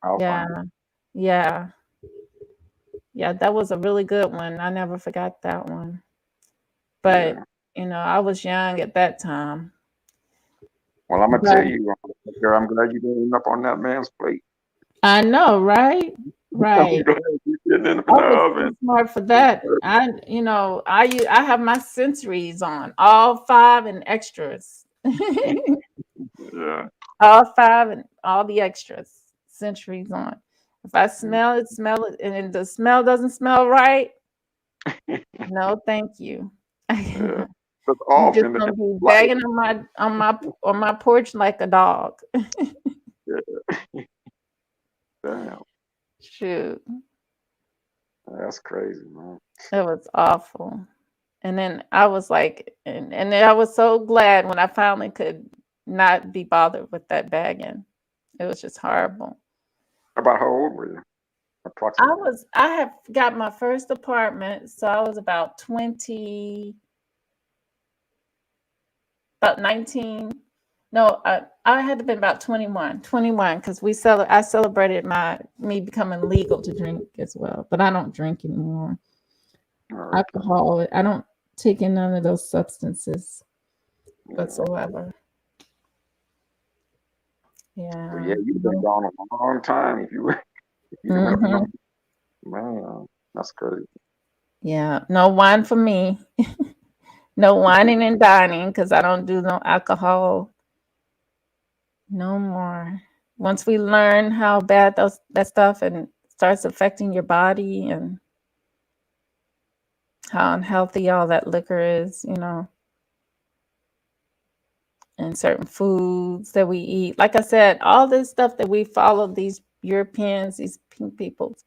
I'll Yeah, find it. yeah, yeah. That was a really good one. I never forgot that one. But Yeah. I was young at that time. Well, I'm gonna tell But you, girl, I'm glad you didn't end up on that man's plate. I know, right? I'm Right. glad you didn't end up I in the was too oven. smart for that. I have my sensories on, all five and extras. Yeah. All five and all the extras, sensories on. If I smell it, and the smell doesn't smell right, no, thank you. Yeah. You That's often just the gonna be life. begging on my porch like a dog. Yeah. Damn. Shoot, That's crazy, man. it was awful. And then I was like, and then I was so glad when I finally could not be bothered with that bagging. It was just horrible. About how old were you, approximately? I had got my first apartment, so I was about 20, about 19. No, I had to been about 21 because I celebrated me becoming legal to drink as well, but I don't drink anymore. Okay. Alcohol, I don't take in none of those substances Yeah. whatsoever. So Yeah. yeah, you've been gone a long time. If you don't Hmm. know, man, that's crazy. Yeah. No wine for me. No whining and dining because I don't do no alcohol no more. Once we learn how bad that stuff and starts affecting your body and how unhealthy all that liquor is, and certain foods that we eat. Like I said, all this stuff that we follow, these Europeans, these pink people's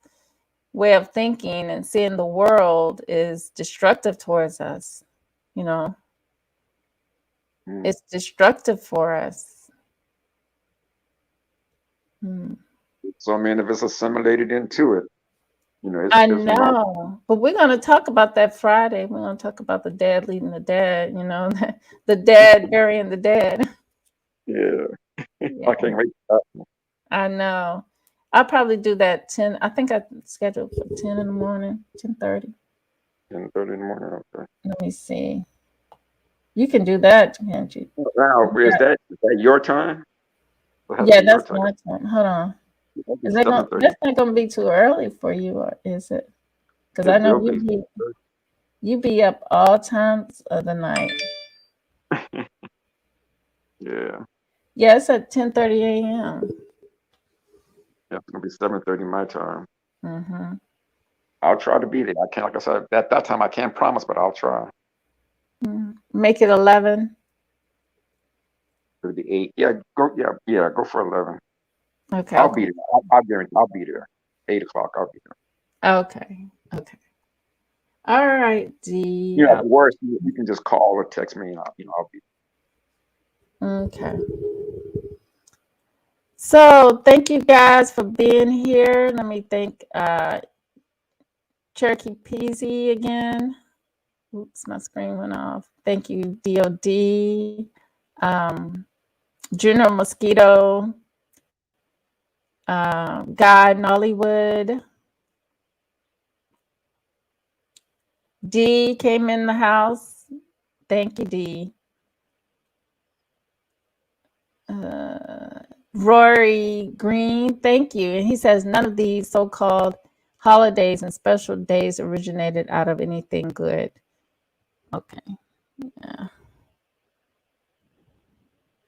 way of thinking and seeing the world is destructive towards us. You know, Mm. it's destructive for us. Hmm. So I mean, if it's assimilated into it, I it's normal. know, but we're going to talk about that Friday. We're going to talk about the dead leading the dead, the dead burying the dead. Yeah, I Yeah, can't wait for that. I know. I'll probably do that 10. I think I scheduled for 10 in the morning, 10:30. 10:30 in the morning. Okay. Let me see. You can do that, can't you? Now, Yeah. is that your time? It has to Yeah, be your that's time. my time. Hold on. It'll be Is that going 7:30. that's not gonna be too early for you, or is it? Because It I know will be. you be up all times of the night. Yeah. Yeah, it's at 10:30 a.m. Yeah, it's gonna be 7:30 my time. Mm-hmm. I'll try to be there. I can't, like I said, at that time I can't promise, but I'll try. Make it 11. It'll be 8. Yeah, go. Yeah, yeah, go for 11. Okay, I'll okay, be there. I'll guarantee. I'll be there. 8 o'clock. I'll be there. okay, okay. All right, You D. know, at the worst, you can just call or text me, and I'll be. Okay. So thank you guys for being here. Let me thank Cherokee Peasy again. Oops, my screen went off. Thank you, DOD, Juno Mosquito, Guy Nollywood. D came in the house. Thank you, D. Rory Green, thank you. And he says none of these so-called holidays and special days originated out of anything good. Okay. Yeah.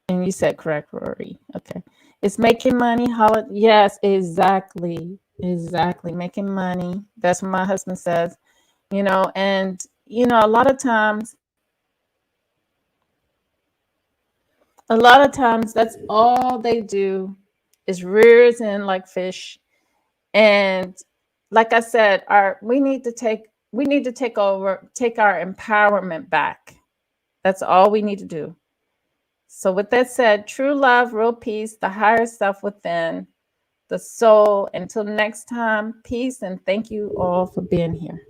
And you said correct, Rory. Okay. It's making money. Yes, exactly. Exactly. Making money. That's what my husband says. And a lot of times that's all they do is rears in like fish. And like I said, we need to take our empowerment back. That's all we need to do. So with that said, true love, real peace, the higher self within, the soul. Until next time, peace, and thank you all for being here.